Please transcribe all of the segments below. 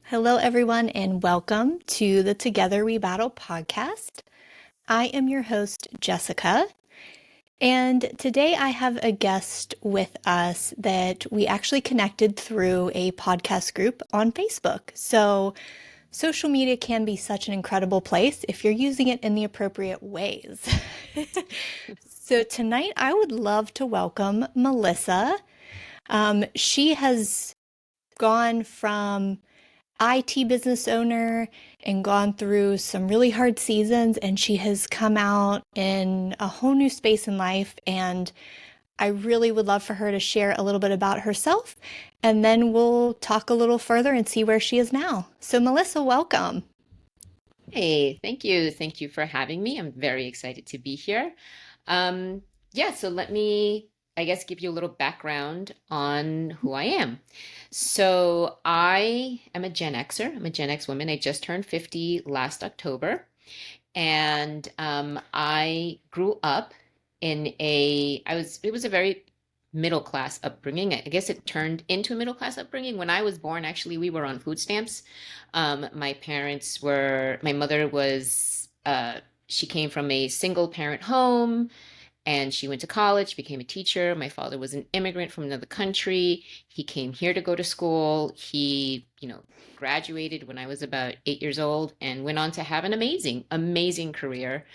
Hello, everyone, and welcome to the Together We Battle podcast. I am your host, Jessica, and today I have a guest with us that we actually connected through a podcast group on Facebook. So, social media can be such an incredible place if you're using it in the appropriate ways. So, tonight I would love to welcome Melissa. She has gone from IT business owner and gone through some really hard seasons, and she has come out in a whole new space in life. And I really would love for her to share a little bit about herself, and then we'll talk a little further and see where she is now. So, Melissa, welcome. Hey, thank you. Thank you for having me. I'm very excited to be here. Um, so let me, I guess, give you a little background on who I am. So I am a Gen Xer. I'm a Gen X woman. I just turned 50 last October, and I grew up it was a very middle class upbringing. I guess it turned into a middle class upbringing. When I was born, actually, we were on food stamps. My mother was, she came from a single parent home and she went to college, became a teacher. My father was an immigrant from another country. He came here to go to school. He graduated when I was about 8 years old and went on to have an amazing, amazing career.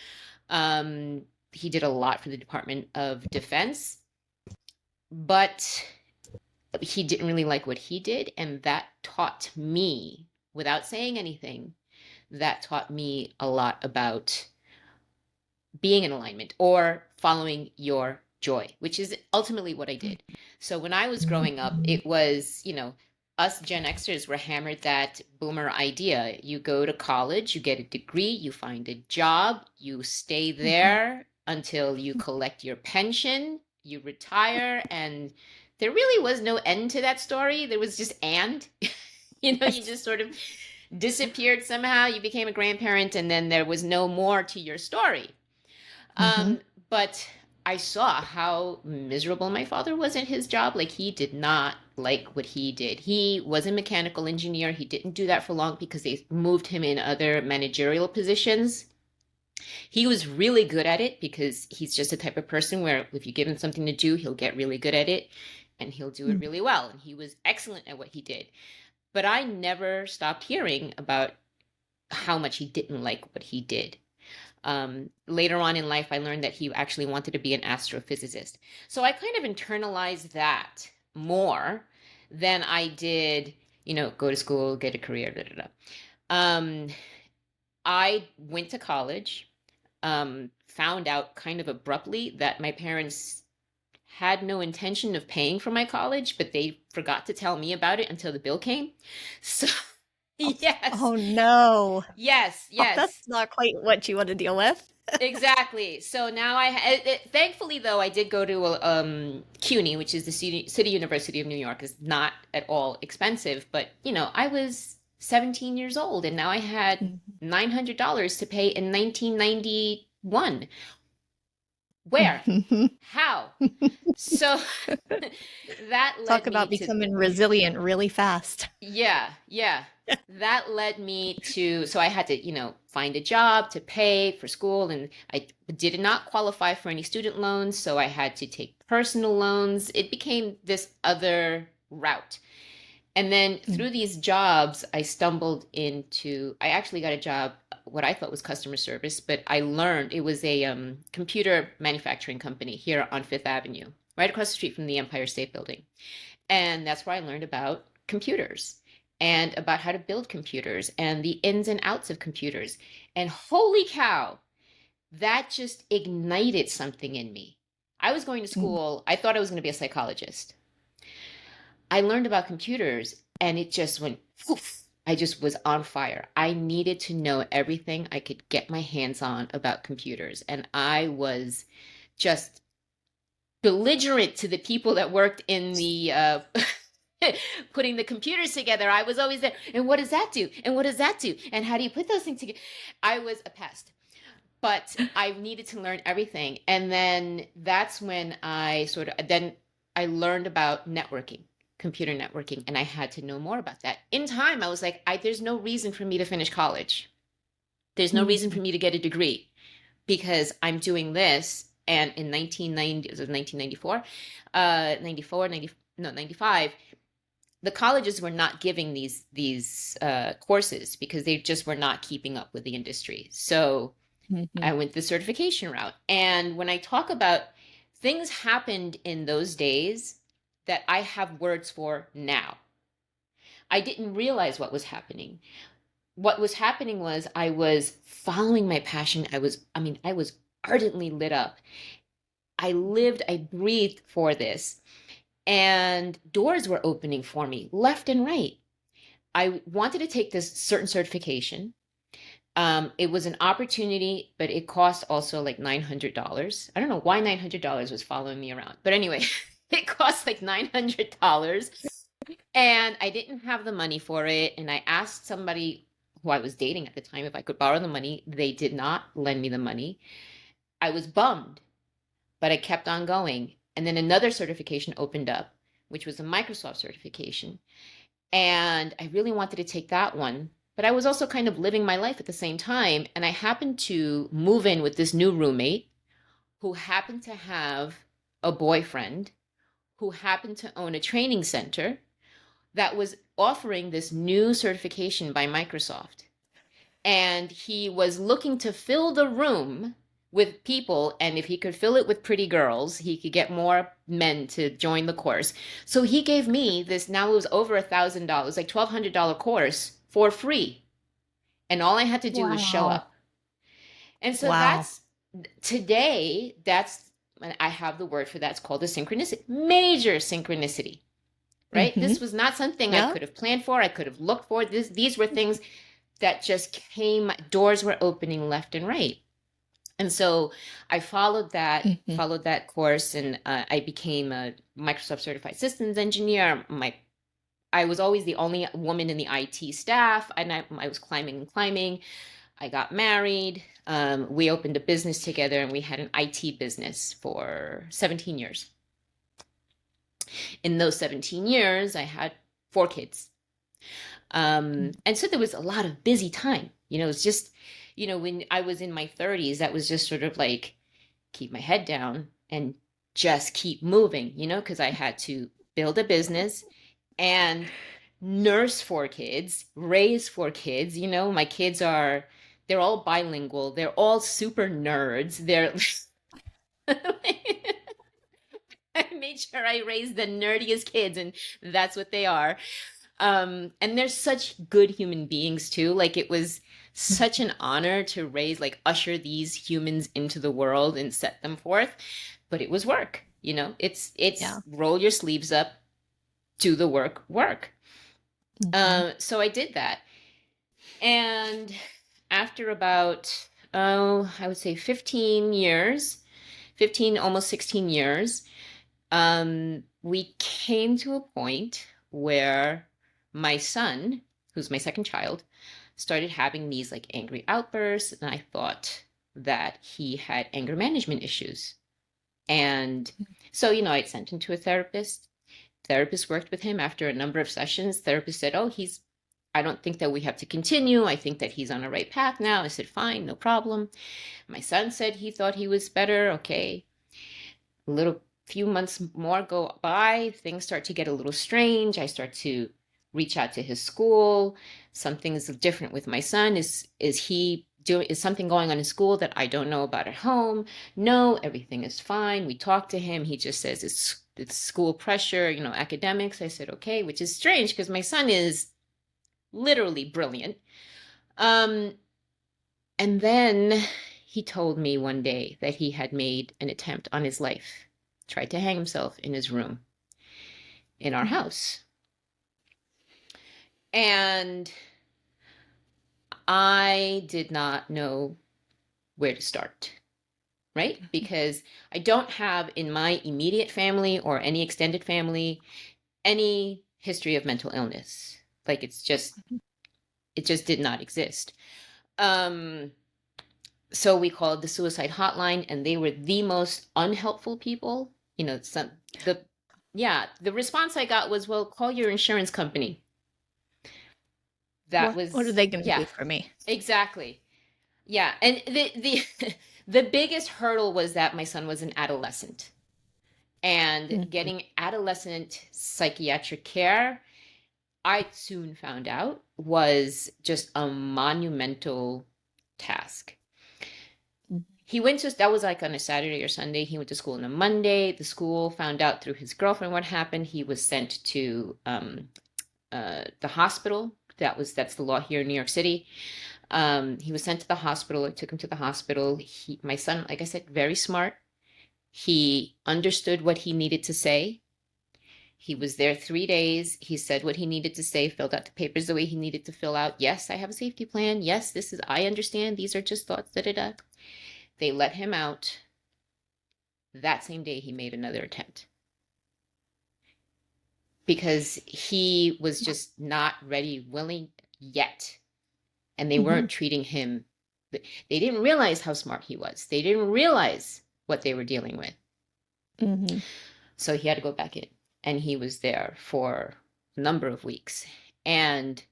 He did a lot for the Department of Defense, but he didn't really like what he did. And that taught me, without saying anything, that taught me a lot about being in alignment or following your joy, which is ultimately what I did. So when I was growing up, it was, us Gen Xers were hammered that boomer idea. You go to college, you get a degree, you find a job, you stay there until you collect your pension, you retire, and there really was no end to that story. There was just you just sort of disappeared somehow. You became a grandparent, and then there was no more to your story. Mhm. But I saw how miserable my father was in his job. Like, he did not like what he did. He was a mechanical engineer. He didn't do that for long because they moved him in other managerial positions. He was really good at it because he's just the type of person where if you give him something to do, he'll get really good at it and he'll do it really well. And he was excellent at what he did. But I never stopped hearing about how much he didn't like what he did. Later on in life, I learned that he actually wanted to be an astrophysicist. So I kind of internalized that more than I did, go to school, get a career, da, da, da. Um, I went to college, found out kind of abruptly that my parents had no intention of paying for my college, but they forgot to tell me about it until the bill came. So, yes, Oh, no. yes, Oh, that's yes. not quite what you want to deal with. Exactly. So now thankfully though I did go to CUNY, which is the City University of New York. Is not at all expensive, but I was 17 years old and now I had $900 to pay in 1991. Where? How? So that Talk led me about to becoming resilient really fast. Yeah, yeah. That led me to, so I had to, find a job to pay for school, and I did not qualify for any student loans, so I had to take personal loans. It became this other route. And then through these jobs, I actually got a job, what I thought was customer service, but I learned it was a computer manufacturing company here on Fifth Avenue, right across the street from the Empire State Building. And that's where I learned about computers and about how to build computers and the ins and outs of computers. And holy cow, that just ignited something in me. I was going to school, I thought I was going to be a psychologist. I learned about computers and it just went poof. I just was on fire. I needed to know everything I could get my hands on about computers. And I was just belligerent to the people that worked in the putting the computers together. I was always there. And what does that do? And what does that do? And how do you put those things together? I was a pest. But I needed to learn everything. And then that's when then I learned about networking. computer networking, and I had to know more about that. In time, I was like, there's no reason for me to finish college. There's no reason for Mhm. me to get a degree because I'm doing this. And in 1990, it was 1994, 94, 90, no, 95, the colleges were not giving these courses because they just were not keeping up with the industry. So I Mhm. went the certification route. And when I talk about things happened in those days that I have words for now, I didn't realize what was happening. What was happening was I was following my passion. I was ardently lit up. I lived, I breathed for this, and doors were opening for me left and right. I wanted to take this certain certification. It was an opportunity, but it cost also like $900. I don't know why $900 was following me around, but anyway, it cost like $900, and I didn't have the money for it. And I asked somebody who I was dating at the time if I could borrow the money. They did not lend me the money. I was bummed, but I kept on going. And then another certification opened up, which was a Microsoft certification. And I really wanted to take that one. But I was also kind of living my life at the same time. And I happened to move in with this new roommate who happened to have a boyfriend who happened to own a training center that was offering this new certification by Microsoft. And he was looking to fill the room with people, and if he could fill it with pretty girls he could get more men to join the course. So he gave me this, now it was over $1,000, like $1,200 course for free, and all I had to do was show Wow. up. And so Wow. that's today, that's, and I have the word for that, it's called a synchronicity, major synchronicity, right? This Mhm. was not something I Yep. could have planned for, I could have looked for. These were things that just came, doors were opening left and right. And so I Mhm. followed that course, and I became a Microsoft certified systems engineer. I was always the only woman in the IT staff, and I was climbing and climbing. I got married. We opened a business together, and we had an IT business for 17 years. In those 17 years, I had 4 kids. And so there was a lot of busy time. It's just, when I was in my 30s, that was just sort of like keep my head down and just keep moving, because I had to build a business and nurse 4 kids, raise 4 kids. My kids they're all bilingual. They're all super nerds. I made sure I raised the nerdiest kids, and that's what they are. And they're such good human beings too. Like, it was such an honor to raise, like, usher these humans into the world and set them forth. But it was work, it's Yeah. roll your sleeves up, do the work. Mhm. So I did that. And after about, oh, I would say 15 years, 15, almost 16 years, we came to a point where my son, who's my second child, started having these like angry outbursts, and I thought that he had anger management issues. And so, I'd sent him to a therapist. Therapist worked with him after a number of sessions. Therapist said, "Oh, I don't think that we have to continue. I think that he's on a right path now." I said, "Fine, no problem." My son said he thought he was better. Okay. A little few months more go by, things start to get a little strange. I start to reach out to his school. Something is different with my son. Is something going on in school that I don't know about at home? No, everything is fine. We talk to him. He just says it's school pressure, academics. I said, okay, which is strange because my son is literally brilliant. Um, and then he told me one day that he had made an attempt on his life, tried to hang himself in his room in our Mhm. house. And I did not know where to start, right? Because I don't have in my immediate family or any extended family any history of mental illness. Like, it just did not exist. Um, so we called the suicide hotline, and they were the most unhelpful people. The yeah, the response I got was, well, call your insurance company. That What are was, they going to yeah, do for me? exactly. Yeah, and the the biggest hurdle was that my son was an adolescent, and Mhm. getting adolescent psychiatric care, I soon found out, was just a monumental task. He went to, that was like on a Saturday or Sunday. He went to school on a Monday. The school found out through his girlfriend what happened. He was sent to the hospital. That's the law here in New York City. He was sent to the hospital. I took him to the hospital. My son, like I said, very smart. He understood what he needed to say. He was there 3 days. He said what he needed to say, filled out the papers the way he needed to fill out. Yes, I have a safety plan. Yes, this is, I understand. These are just thoughts, da da da. They let him out. That same day, he made another attempt because he was just not ready, willing yet. And they Mhm. weren't treating him. They didn't realize how smart he was. They didn't realize what they were dealing with. Mhm. So he had to go back in. And he was there for a number of weeks. And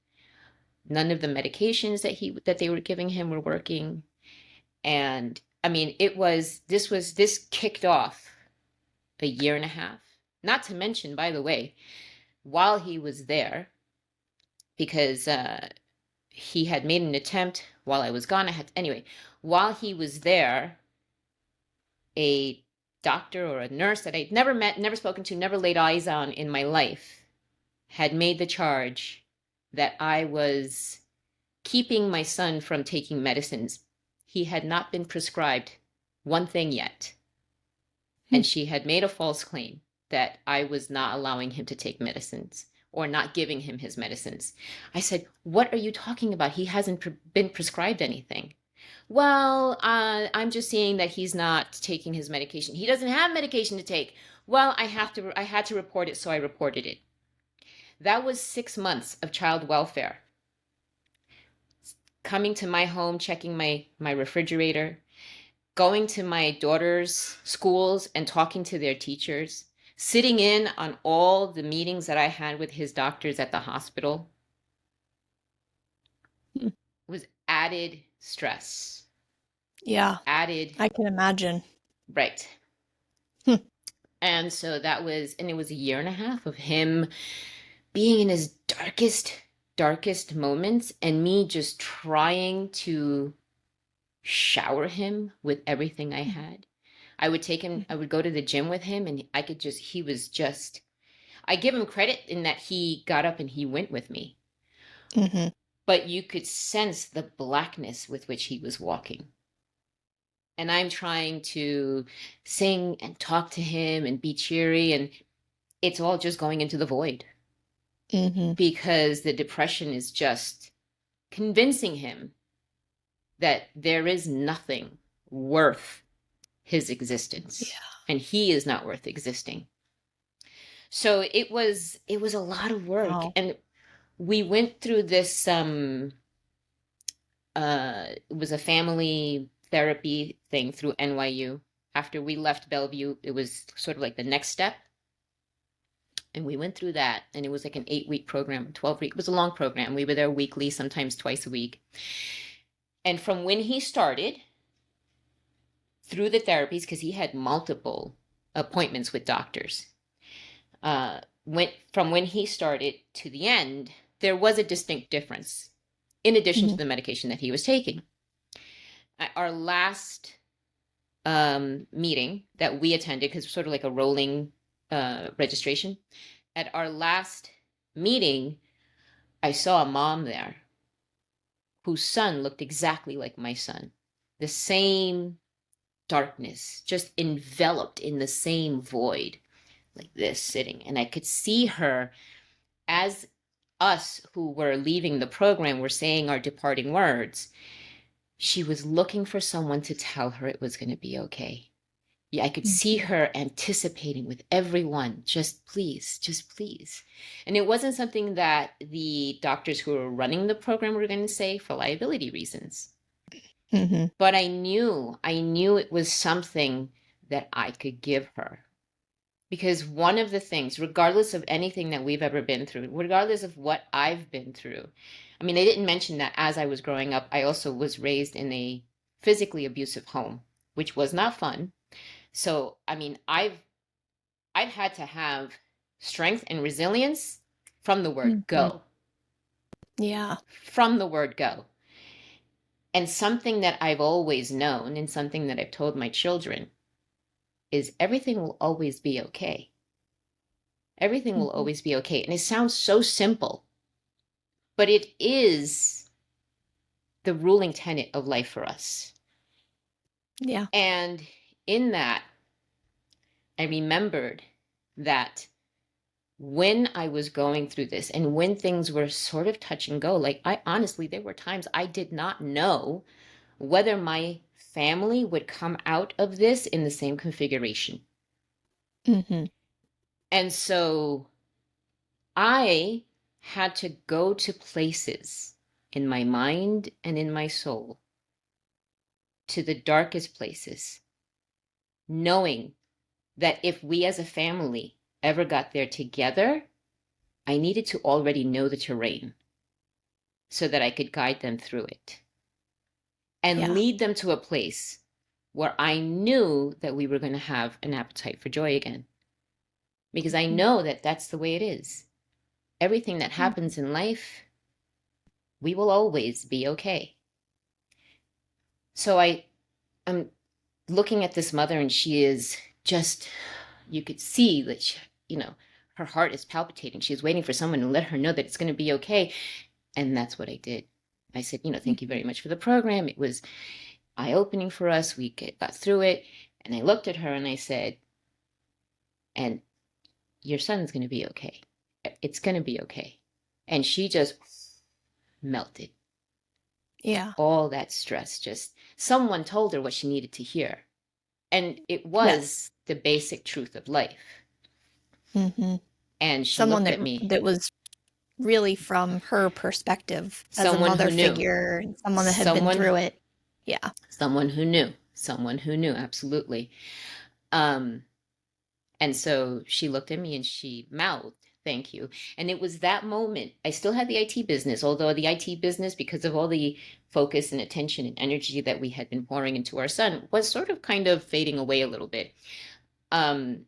none of the medications that they were giving him were working. And I mean, this kicked off a year and a half. Not to mention, by the way, while he was there, because he had made an attempt while I was gone. Anyway, while he was there, a doctor or a nurse that I'd never met, never spoken to, never laid eyes on in my life had made the charge that I was keeping my son from taking medicines. He had not been prescribed one thing yet. And she had made a false claim that I was not allowing him to take medicines or not giving him his medicines. I said, "What are you talking about? He hasn't been prescribed anything." Well, I'm just seeing that he's not taking his medication. He doesn't have medication to take. Well, I had to report it, so I reported it. That was 6 months of child welfare. Coming to my home, checking my refrigerator, going to my daughter's schools and talking to their teachers, sitting in on all the meetings that I had with his doctors at the hospital, was added stress. Yeah, Added, I can imagine. right. Hmm. And so and it was a year and a half of him being in his darkest moments, and me just trying to shower him with everything I had. I would go to the gym with him, and he was just, I give him credit in that he got up and he went with me, Mhm. but you could sense the blackness with which he was walking. And I'm trying to sing and talk to him and be cheery, and it's all just going into the void Mhm. because the depression is just convincing him that there is nothing worth his existence Yeah. and he is not worth existing. So it was a lot of work, Wow. and we went through this it was a family therapy thing through NYU. After we left Bellevue, it was sort of like the next step. And we went through that, and it was like an 8-week program, 12-week. It was a long program. We were there weekly, sometimes twice a week. And from when he started through the therapies, because he had multiple appointments with doctors, went from when he started to the end, there was a distinct difference in addition to Mhm. the medication that he was taking. At our last meeting that we attended, because it's sort of like a rolling registration, at our last meeting, I saw a mom there whose son looked exactly like my son. The same darkness, just enveloped in the same void, like this sitting. And I could see her as us who were leaving the program were saying our departing words. She was looking for someone to tell her it was going to be okay. Yeah, I could see Mhm. her anticipating with everyone, just please, just please. And it wasn't something that the doctors who were running the program were going to say for liability reasons. Mhm. But I knew it was something that I could give her. Because one of the things, regardless of anything that we've ever been through, regardless of what I've been through, I mean, I didn't mention that as I was growing up, I also was raised in a physically abusive home, which was not fun. So, I mean, I've had to have strength and resilience from the word Mhm. go, Yeah. from the word go. And something that I've always known and something that I've told my children is everything will always be okay. Everything will Mhm. always be okay. And it sounds so simple, but it is the ruling tenet of life for us. Yeah. And in that, I remembered that when I was going through this and when things were sort of touch and go, like I honestly, there were times I did not know whether my family would come out of this in the same configuration. Mhm. And so I had to go to places in my mind and in my soul, to the darkest places, knowing that if we as a family ever got there together, I needed to already know the terrain so that I could guide them through it and Yeah. lead them to a place where I knew that we were going to have an appetite for joy again. Because I Mhm. know that that's the way it is. Everything that Mhm. happens in life, we will always be okay. So I'm looking at this mother, and she is just, you could see that her heart is palpitating. She's waiting for someone to let her know that it's going to be okay. And that's what I did. I said, thank you Mhm. very much for the program. It was eye-opening for us. We got through it. And I looked at her and I said, and your son's going to be okay. It's going to be okay. And she just melted. Yeah. All that stress, just someone told her what she needed to hear. And it Yes. was the basic truth of life. Mhm. And she Someone looked that at me, that was really from her perspective as a someone who mother knew, figure, and someone that had been someone, through it. Yeah. someone who knew, absolutely. Um, and so she looked at me and she mouthed, thank you. And it was that moment. I still had the IT business, although the IT business, because of all the focus and attention and energy that we had been pouring into our son, was sort of kind of fading away a little bit. Um,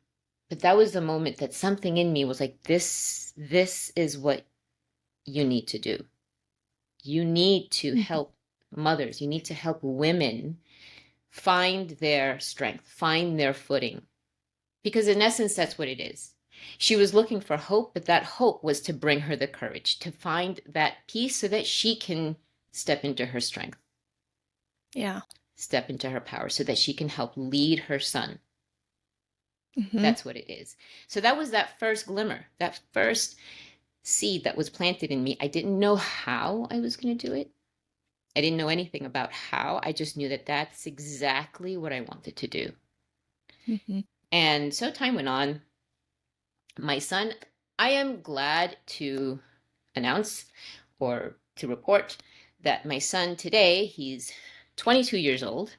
but that was the moment that something in me was like, this is what you need to do. You need to Mhm. help mothers. You need to help women find their strength, find their footing. Because in essence, that's what it is. She was looking for hope, but that hope was to bring her the courage to find that peace so that she can step into her strength, Yeah. step into her power, so that she can help lead her son. Mhm. That's what it is. So that was that first glimmer, that first seed that was planted in me. I didn't know how I was going to do it. I didn't know anything about how. I just knew that that's exactly what I wanted to do. Mhm. And so time went on. My son, I am glad to announce or to report that my son today, he's 22 years old.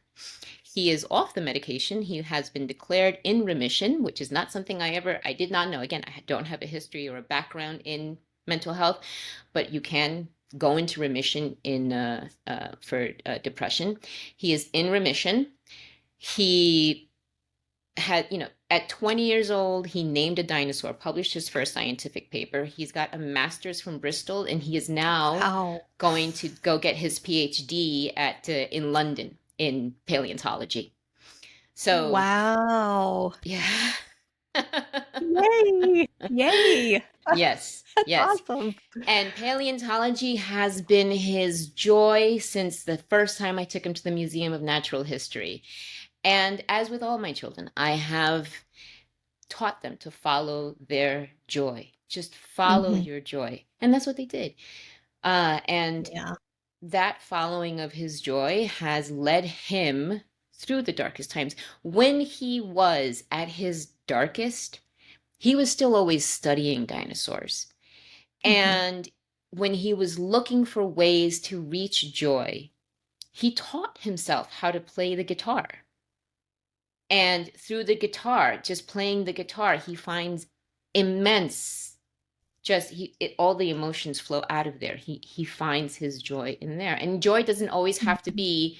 He is off the medication. He has been declared in remission, which is not something I did not know. Again, I don't have a history or a background in mental health, but you can go into remission for depression. He is in remission. He had, at 20 years old, he named a dinosaur, published his first scientific paper. He's got a master's from Bristol, and he is now Wow. going to go get his PhD in London in paleontology. So, Wow. yeah. Yay. Yay. Yes, That's yes. awesome. And paleontology has been his joy since the first time I took him to the Museum of Natural History. And as with all my children, I have taught them to follow their joy. Just follow Mhm. your joy. And that's what they did. And Yeah. that following of his joy has led him through the darkest times. When he was at his darkest, he was still always studying dinosaurs. Mhm. And when he was looking for ways to reach joy, he taught himself how to play the guitar. And through the guitar, just playing the guitar, he finds immense, all the emotions flow out of there. He finds his joy in there. And joy doesn't always have to be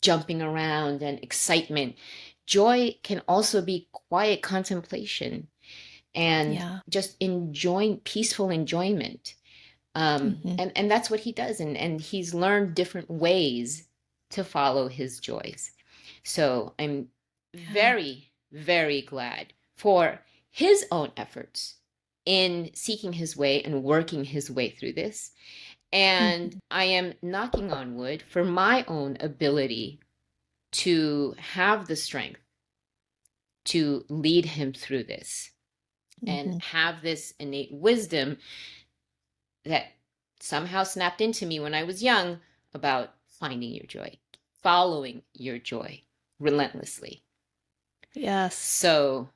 jumping around and excitement. Joy can also be quiet contemplation and Yeah. just enjoying peaceful enjoyment. And that's what he does. And he's learned different ways to follow his joys. So I'm Yeah. very, very glad for his own efforts in seeking his way and working his way through this. And I am knocking on wood for my own ability to have the strength to lead him through this and have this innate wisdom that somehow snapped into me when I was young about finding your joy, following your joy relentlessly. Yes. So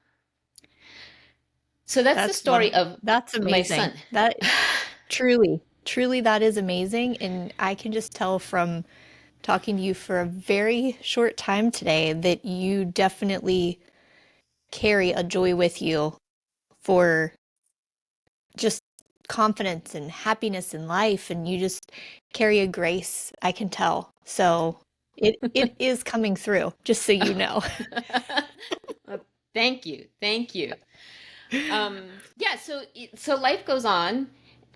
that's the story of That's my son. amazing. That truly that is amazing. And I can just tell from talking to you for a very short time today that you definitely carry a joy with you for just confidence and happiness in life, and you just carry a grace, I can tell. So it is coming through, just so you know. Well, thank you. Thank you. Yeah, so life goes on,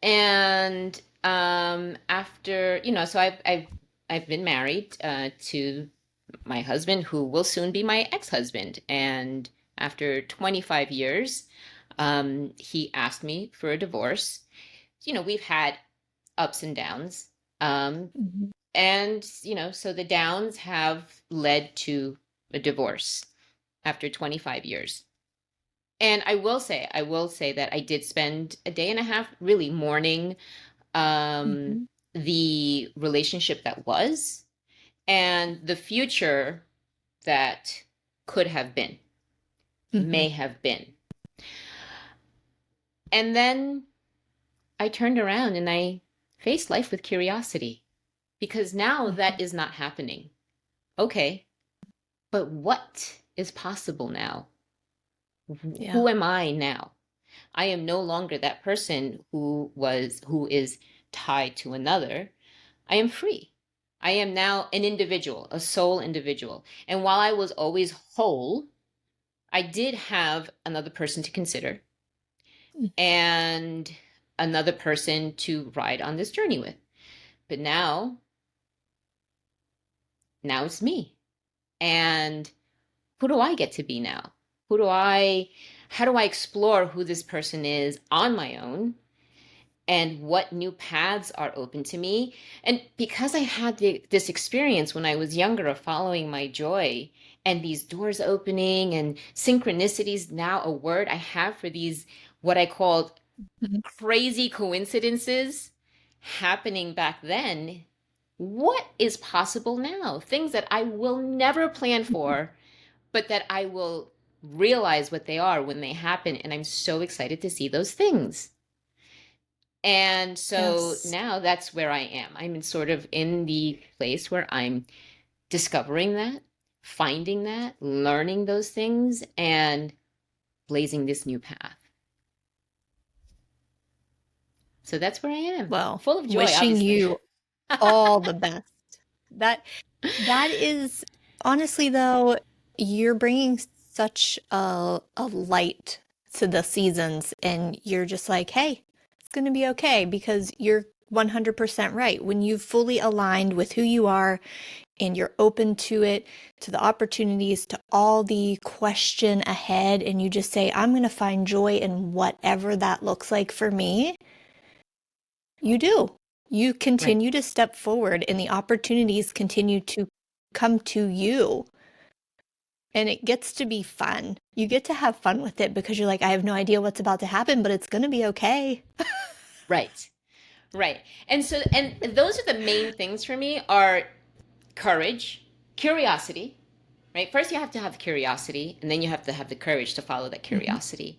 and after, so I've been married to my husband, who will soon be my ex-husband, and after 25 years, he asked me for a divorce. We've had ups and downs, and so the downs have led to a divorce after 25 years. And I will say that I did spend a day and a half really mourning Mhm. the relationship that was and the future that could have been, Mhm. may have been. And then I turned around and I faced life with curiosity, because now that Mhm. is not happening. Okay, but what is possible now? Yeah. Who am I now? I am no longer that person who is tied to another. I am free. I am now an individual, a sole individual. And while I was always whole, I did have another person to consider and another person to ride on this journey with. But now it's me. And who do I get to be now? How do I explore who this person is on my own? And what new paths are open to me? And because I had this experience when I was younger of following my joy and these doors opening and synchronicities, now a word I have for these, what I called Mhm. crazy coincidences happening back then, what is possible now? Things that I will never plan for, but that I will realize what they are when they happen. And I'm so excited to see those things. And so Yes. now that's where I am. I'm sort of in the place where I'm discovering that, finding that, learning those things, and blazing this new path. So that's where I am. Well, Full of joy, wishing obviously. you all the best. That that is honestly though, you're bringing such a light to the seasons, and you're just like, hey, it's going to be okay, because you're 100% right. When you've fully aligned with who you are and you're open to it, to the opportunities, to all the question ahead, and you just say, I'm going to find joy in whatever that looks like for me, you do. You Right. continue to step forward, and the opportunities continue to come to you. And it gets to be fun. You get to have fun with it because you're like, I have no idea what's about to happen, but it's going to be okay. Right. Right. And those are the main things for me are courage, curiosity, right? First you have to have curiosity, and then you have to have the courage to follow that Hmm. curiosity.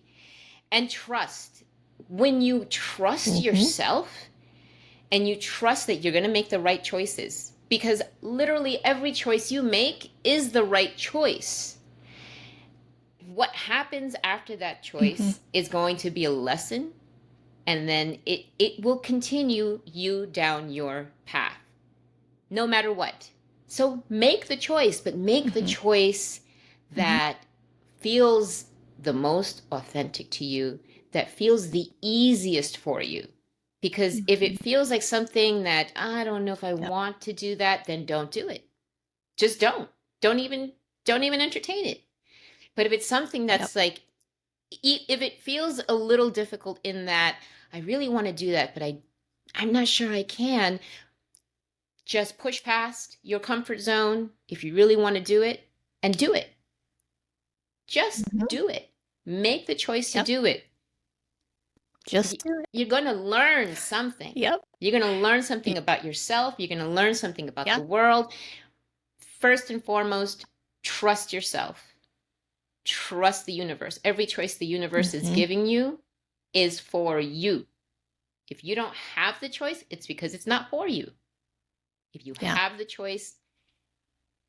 And trust. When you trust Hmm. yourself and you trust that you're going to make the right choices, because literally every choice you make is the right choice. what happens after that Mm-hmm. choice is going to be a lesson, and then it will continue you down your path no matter what. So make the choice, but make the Mm-hmm. choice Mm-hmm. that feels the most authentic to you, that feels the easiest for you. Because if Mm-hmm. it feels like something that I don't know if I Yep. want to do that, then don't do it. Just don't. Don't even don't even entertain it. But if it's something Yep. that's like if it feels a little difficult in that I really want to do that, but I'm not sure I can, just push past your comfort zone if you really want to do it and do it. Just Mm-hmm. do it. Make the choice to Yep. do it. Just do it. You're going to learn something. Yep. You're going to learn Y- something about yourself. You're going to learn something about Yeah. the world. First and foremost, trust yourself. Trust the universe. Every choice the universe is Mm-hmm. giving you is for you. If you don't have the choice, it's because it's not for you. If you Yeah. have the choice,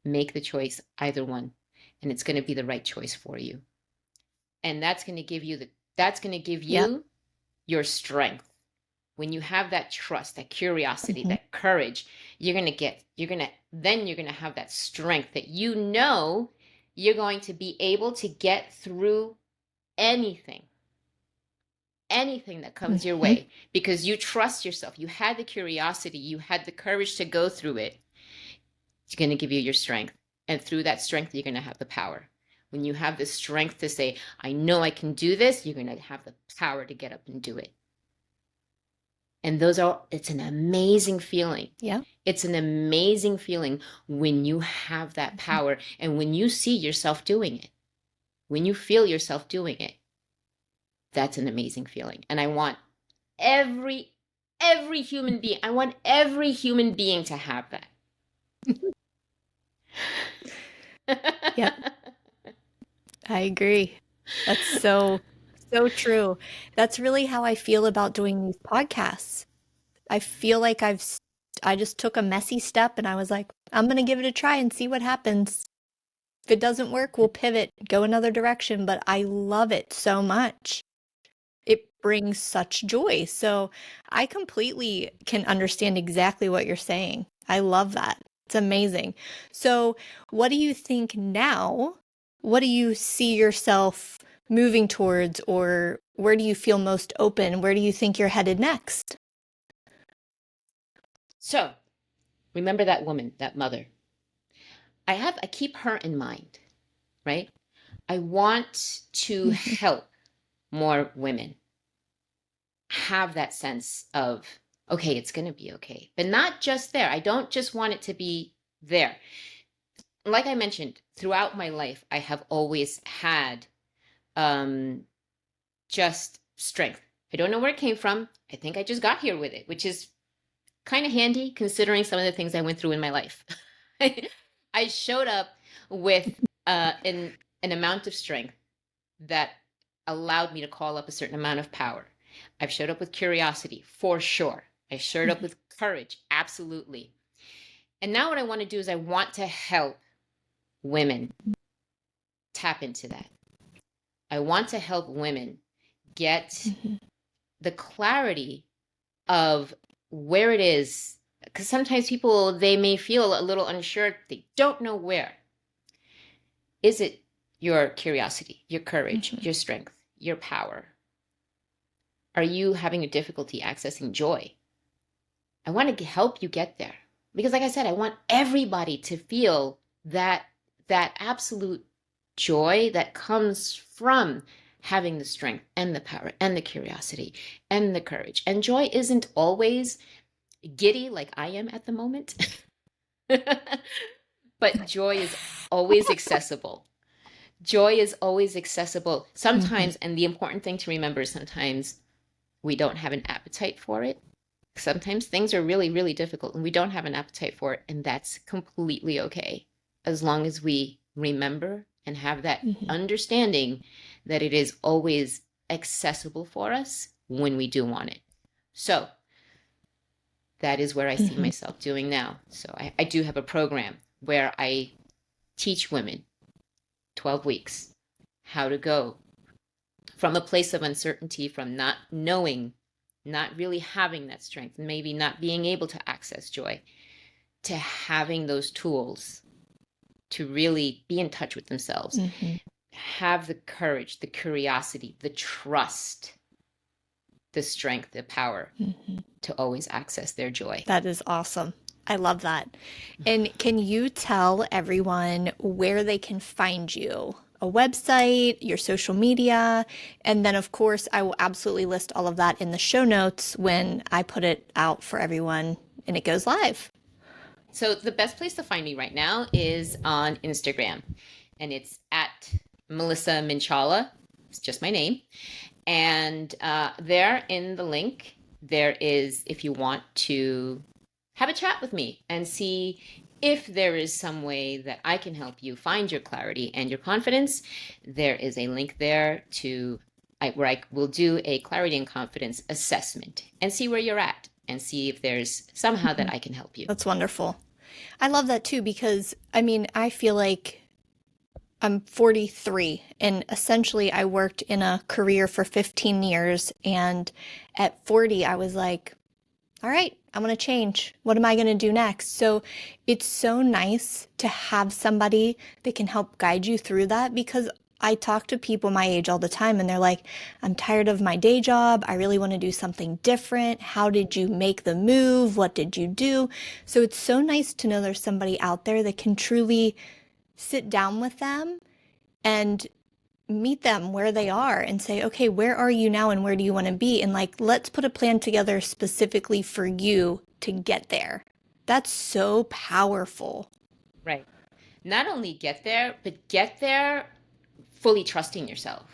make the choice, either one, and it's going to be the right choice for you. And that's going to give Yep. you your strength. When you have that trust, that curiosity, Mm-hmm. that courage, you're going to have that strength that you're going to be able to get through anything anything that comes your Mm-hmm. way because you trust yourself. You had the curiosity, you had the courage to go through it. It's going to give you your strength. And through that strength, you're going to have the power. When you have the strength to say, I know I can do this, you're going to have the power to get up and do it. And it's an amazing feeling. Yeah. It's an amazing feeling when you have that power and when you see yourself doing it, when you feel yourself doing it. That's an amazing feeling. And I want every human being, I want every human being to have that. Yep. I agree. That's so true. That's really how I feel about doing these podcasts. I feel like I just took a messy step and I was like, I'm gonna give it a try and see what happens. If it doesn't work, we'll pivot, go another direction, but I love it so much. It brings such joy. So I completely can understand exactly what you're saying. I love that. It's amazing. So, what do you think now? What do you see yourself moving towards, or where do you feel most open? Where do you think you're headed next? So remember that woman, that mother. I keep her in mind, right? I want to Hmm. help more women have that sense of, okay, it's going to be okay. But not just there. I don't just want it to be there. Like I mentioned, throughout my life, I have always had um, just strength. I don't know where it came from. I think I just got here with it, which is kind of handy considering some of the things I went through in my life. I showed up with an amount of strength that allowed me to call up a certain amount of power. I've showed up with curiosity, for sure. I showed up with courage, absolutely. And now what I want to do is I want to help women tap into that. I want to help women get Hmm. the clarity of where it is, because sometimes people, they may feel a little unsure, they don't know where. Is it your curiosity, your courage, Hmm. your strength, your power? Are you having a difficulty accessing joy? I want to help you get there because, like I said, I want everybody to feel that absolute joy that comes from having the strength and the power and the curiosity and the courage. And joy isn't always giddy like I am at the moment. But joy is always accessible. Joy is always accessible. Hmm. Sometimes, and the important thing to remember is sometimes we don't have an appetite for it. Sometimes things are really, really difficult and we don't have an appetite for it. And that's completely okay. As long as we remember and have that Hmm. understanding that it is always accessible for us when we do want it. So that is where I see Hmm. myself doing now. So I do have a program where I teach women 12 weeks how to go from a place of uncertainty, from not knowing, not really having that strength, maybe not being able to access joy, to having those tools to really be in touch with themselves, have the courage, the curiosity, the trust, the strength, the power to always access their joy. That is awesome. I love that. And can you tell everyone where they can find you? A website, your social media, and then of course I will absolutely list all of that in the show notes when I put it out for everyone and it goes live. So the best place to find me right now is on Instagram, and it's at Melissa Minchala. It's just my name. And there in the link, there is, if you want to have a chat with me and see if there is some way that I can help you find your clarity and your confidence, there is a link there to where I will do a clarity and confidence assessment and see where you're at and see if there's somehow that I can help you. That's wonderful. I love that too because I mean, I feel like I'm 43 and essentially I worked in a career for 15 years and at 40 I was like, all right, I'm going to change. What am I going to do next? So it's so nice to have somebody that can help guide you through that because I talk to people my age all the time and they're like, I'm tired of my day job. I really want to do something different. How did you make the move? What did you do? So it's so nice to know there's somebody out there that can truly sit down with them and meet them where they are and say, okay, where are you now and where do you want to be? And like, let's put a plan together specifically for you to get there. That's so powerful. Right. Not only get there, but get there fully trusting yourself.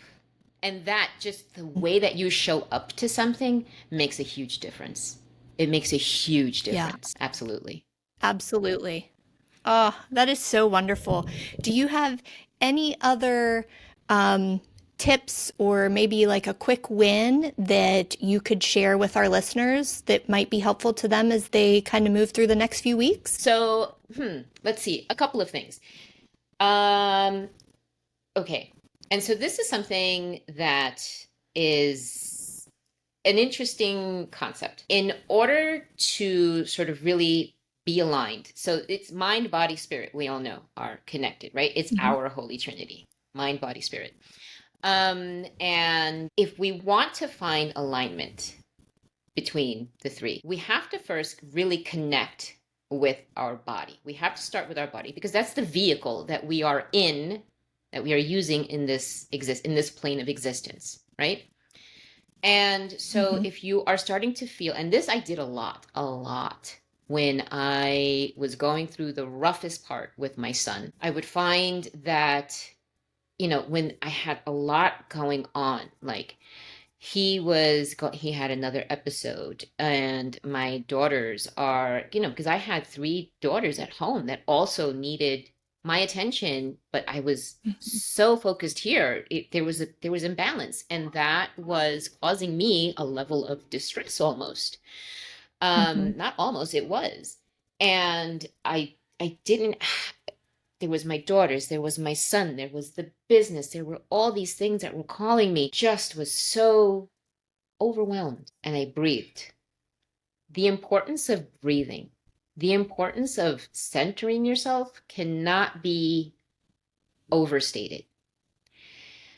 And that just the way that you show up to something makes a huge difference. It makes a huge difference. Yeah. Absolutely. Absolutely. Oh, that is so wonderful. Do you have any other tips or maybe like a quick win that you could share with our listeners that might be helpful to them as they kind of move through the next few weeks? So, let's see, a couple of things. Okay. And so this is something that is an interesting concept. In order to sort of really be aligned, so it's mind, body, spirit, we all know are connected, right? It's our Holy Trinity, mind, body, spirit. And if we want to find alignment between the three, we have to first really connect with our body. We have to start with our body because that's the vehicle that we are in, that we are using in this plane of existence, right? And so if you are starting to feel, and this I did a lot when I was going through the roughest part with my son, I would find that, when I had a lot going on, like he had another episode and my daughters are, because I had 3 daughters at home that also needed my attention, but I was so focused here. There was imbalance, and that was causing me a level of distress almost. Not almost, it was. And I didn't, there was my daughters, there was my son, there was the business, there were all these things that were calling me, just was so overwhelmed. And I breathed. The importance of breathing, the importance of centering yourself cannot be overstated.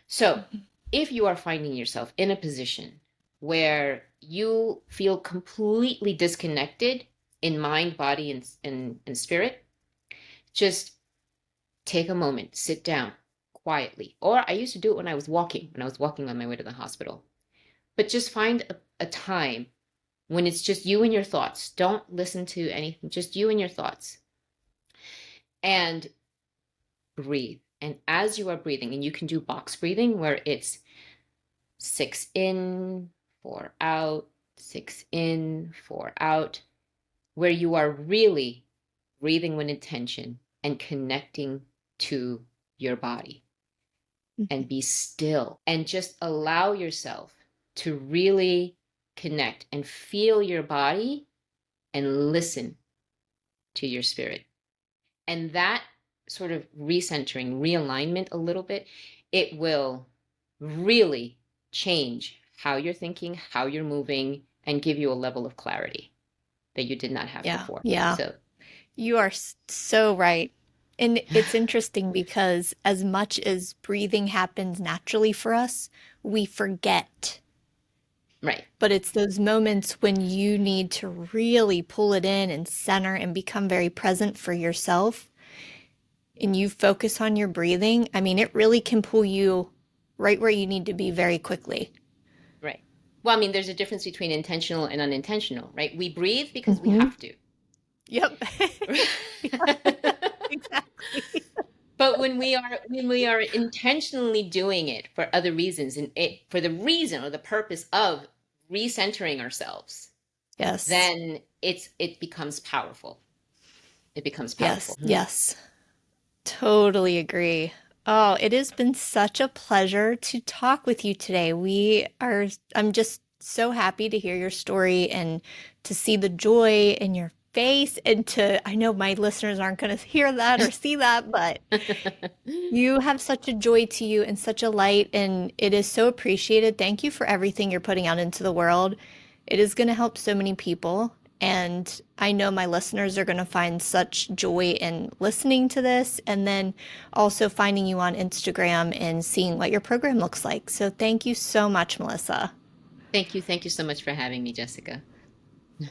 So if you are finding yourself in a position where you feel completely disconnected in mind, body, and spirit, just take a moment, sit down quietly. Or I used to do it when I was walking on my way to the hospital. But just find a time when it's just you and your thoughts. Don't listen to anything, just you and your thoughts. And breathe. And as you are breathing, and you can do box breathing where it's 6 in, 4 out, 6 in, 4 out, where you are really breathing with intention and connecting to your body. And be still and just allow yourself to really connect and feel your body and listen to your spirit. And that sort of recentering, realignment a little bit, it will really change how you're thinking, how you're moving, and give you a level of clarity that you did not have Yeah. before. Yeah. So, You are so right. And it's interesting because as much as breathing happens naturally for us, we forget. right, But it's those moments when you need to really pull it in and center and become very present for yourself and you focus on your breathing. I mean, it really can pull you right where you need to be very quickly. right. Well, I mean, there's a difference between intentional and unintentional, right? We breathe because we Hmm. have to. Yep. Yeah, exactly. But when we are intentionally doing it for other reasons and it for the reason or the purpose of recentering ourselves, Yes. then it becomes powerful. It becomes Yes. powerful. Yes. Totally agree. Oh, it has been such a pleasure to talk with you today. I'm just so happy to hear your story and to see the joy in your face and I know my listeners aren't going to hear that or see that, but you have such a joy to you and such a light, and it is so appreciated. Thank you for everything you're putting out into the world. It is going to help so many people. And I know my listeners are going to find such joy in listening to this and then also finding you on Instagram and seeing what your program looks like. So thank you so much, Melissa. Thank you. Thank you so much for having me, Jessica.